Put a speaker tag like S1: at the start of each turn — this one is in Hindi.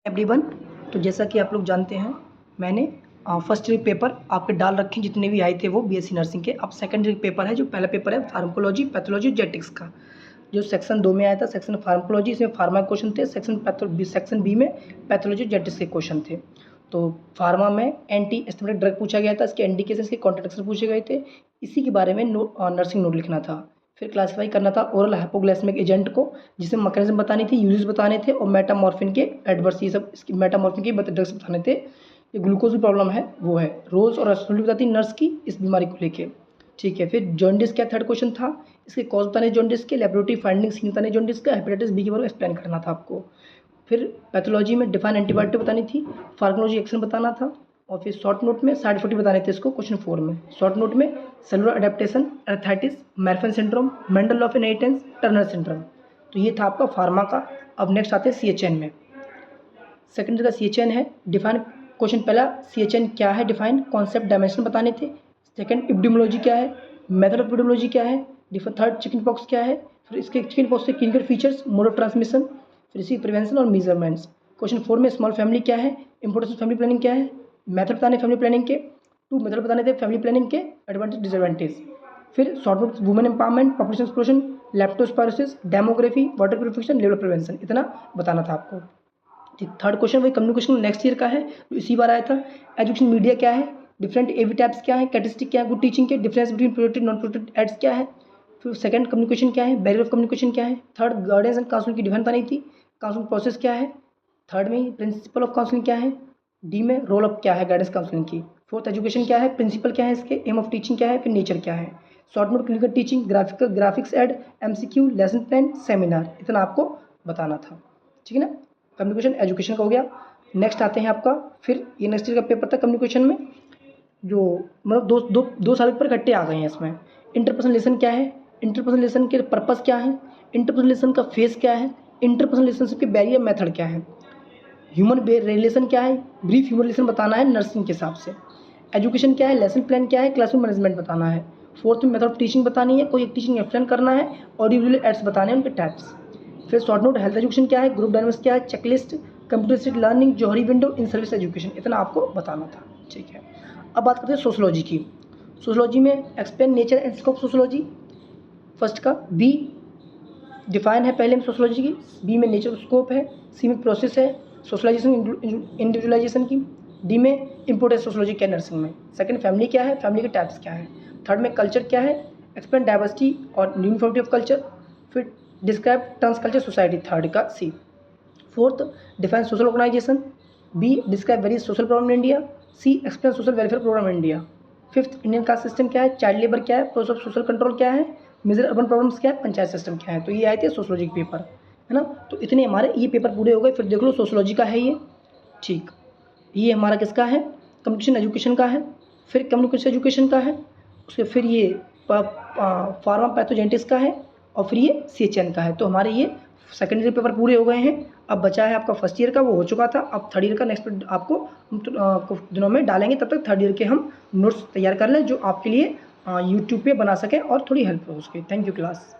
S1: एवरीवन, तो जैसा कि आप लोग जानते हैं मैंने फर्स्ट ईयर पेपर आपके डाल रखे हैं, जितने भी आए थे वो बीएससी नर्सिंग के। अब सेकंड ईयर पेपर है, जो पहला पेपर है फार्माकोलॉजी, पैथोलॉजी, जेनेटिक्स का, जो सेक्शन 2 में आया था। सेक्शन फार्माकोलॉजी, इसमें फार्मा क्वेश्चन थे। सेक्शन बी में पैथोलॉजी, जेनेटिक्स के क्वेश्चन थे। तो फार्मा में एंटी एस्थेटिक ड्रग पूछा गया था, इसके इंडिकेशन, इसके कॉन्ट्राइंडिकेशन पूछे गए थे। इसी के बारे में नर्सिंग नोट लिखना था। फिर क्लासीफाई करना था ओरल हाइपोग्लाइसेमिक एजेंट को, जिसमें मैकेनिज्म बतानी थी, यूजेस बताने थे, और मेटामॉर्फिन के एडवर्स, ये सब इसकी मेटामॉर्फिन के ड्रग्स बताने थे। ये ग्लूकोज की प्रॉब्लम है वो है, रोल्स और रेस्पॉन्सिबिलिटी बताती नर्स की इस बीमारी को लेके। ठीक है, फिर जॉन्डिस क्या थर्ड क्वेश्चन था, इसके कॉज बताने जॉन्डिस के, लेबोरेटरी फाइंडिंग्स बताने जॉन्डिस का, हेपेटाइटिस बी के बारे में एक्सप्लेन करना था आपको। फिर पैथोलॉजी में डिफाइन एंटीबायोटिक बतानी थी, फार्माकोलॉजी एक्शन बताना था, और फिर शॉर्ट नोट में साइड इफेक्ट बताने थे इसको क्वेश्चन 4 में। शॉर्ट नोट में cellular adaptation, arthritis, Marfan syndrome, Mendel of inheritance, Turner syndrome. तो ये था आपका फार्मा का। अब नेक्स्ट आते हैं सीएचएन में। सेकंड का सीएचएन है डिफाइन क्वेश्चन। पहला सीएचएन क्या है, डिफाइन कॉन्सेप्ट डायमेंशन बताने थे। सेकंड एपिडेमियोलॉजी क्या है, मेथड ऑफ एपिडेमियोलॉजी क्या है, थर्ड चिकन पॉक्स क्या है, फिर इसके चिकन पॉक्स के clinical features, mode of transmission, फिर इसकी प्रिवेंशन और मेजरमेंट्स। क्वेश्चन 4 में स्मॉल फैमिली क्या है, इंपोर्टेंस ऑफ फैमिली प्लानिंग क्या है, मेथड बताने फैमिली प्लानिंग के, 2 मेथड बताने थे फैमिली प्लानिंग के, एडवांटेज डिसएडवांटेज। फिर short note women empowerment, population explosion, leptospirosis, demography, water purification, level prevention, इतना बताना था आपको। ठीक, थर्ड क्वेश्चन वही कम्युनिकेशन नेक्स्ट ईयर का है, तो इसी बार आया था। एजुकेशन मीडिया क्या है, डिफरेंट एवी टाइप्स क्या है, कैरेक्टरिस्टिक क्या है गुड टीचिंग के, difference between protected non protected aids क्या है। फिर सेकंड कम्युनिकेशन क्या है, बैरियर ऑफ कम्युनिकेशन क्या है। थर्ड गाइडेंस एंड काउंसलिंग की डिफाइन बतानी थी, काउंसलिंग प्रोसेस क्या है। थर्ड में प्रिंसिपल ऑफ काउंसलिंग क्या है। डी में रोल ऑफ क्या है गाइडेंस काउंसलिंग की। फोर्थ एजुकेशन क्या है, प्रिंसिपल क्या है इसके, एम ऑफ टीचिंग क्या है, फिर नेचर क्या है। Short note clinical teaching, graphics aid, MCQ, lesson plan, seminar, इतना आपको बताना था। ठीक है ना, कम्युनिकेशन एजुकेशन का हो गया। नेक्स्ट आते हैं आपका, फिर ये नेक्स्ट ईयर का पेपर था कम्युनिकेशन में, जो मतलब दो साल पर इकट्ठे आ गए हैं इसमें। इंटरपर्सनल रिलेशन क्या है, इंटरपर्सनल रिलेशन के पर्पस क्या है, इंटरपर्सनल रिलेशन का फेस क्या है, इंटरपर्सनल रिलेशनशिप के बैरियर मेथड क्या है, ह्यूमन रिलेशन क्या है, ब्रीफ ह्यूमन रिलेशन बताना है नर्सिंग के हिसाब से। एजुकेशन क्या है, लेसन प्लान क्या है, क्लासरूम मैनेजमेंट बताना है। फोर्थ में मेथड ऑफ टीचिंग बतानी है, कोई एक टीचिंग एक्सप्लेन करना है, ऑडियो विजुअल एड्स बताने हैं उनके टाइप्स। फिर शॉर्ट नोट हेल्थ एजुकेशन क्या है, ग्रुप डायनामिक्स क्या है, checklist, computer assisted learning, Johari window, in service education, इतना आपको बताना था। ठीक है, अब बात करते हैं सोशोलॉजी की। सोशोलॉजी में explain nature and scope sociology, first का। बी डिफाइन है पहले में सोशोलॉजी की, बी में नेचर स्कोप है, सी में प्रोसेस है सोशलाइजेशन इंडिविजुअलाइजेशन की, डी में इंपोर्टेंस सोशोलॉजी क्या नर्सिंग में। सेकंड फैमिली क्या है, फैमिली के टाइप्स क्या है। थर्ड में कल्चर क्या है, एक्सप्लेन डाइवर्सिटी और यूनिफॉर्मिटी ऑफ कल्चर। फिर describe trans culture society, third का C. Fourth define social organisation, B describe various social problem in India, C explain social welfare programme in India. Fifth Indian caste system क्या है, चाइल्ड लेबर क्या है, प्रोसेस ऑफ सोशल कंट्रोल क्या है, मेजर अर्बन प्रॉब्लम्स क्या है, पंचायत सिस्टम क्या है। तो ये आए थे सोशोलॉजी के पेपर, है ना। तो इतने हमारे ये पेपर पूरे हो गए। फिर देख लो सोशोलॉजी का है ये, ठीक, ये हमारा किसका है, कम्युनिकेशन एजुकेशन का है। फिर कम्युनिकेशन एजुकेशन का है, उसके फिर ये फार्मा पैथोजेनेटिक्स का है, और फिर ये सीएचएन का है। तो हमारे ये सेकेंड ईयर पेपर पूरे हो गए हैं। अब बचा है आपका फर्स्ट ईयर का, वो हो चुका था। अब थर्ड ईयर का नेक्स्ट आपको कुछ दिनों में डालेंगे, तब तक थर्ड ईयर के हम नोट्स तैयार कर लें, जो आपके लिए यूट्यूब पे बना सकें और थोड़ी हेल्प हो उसकी। Thank you class.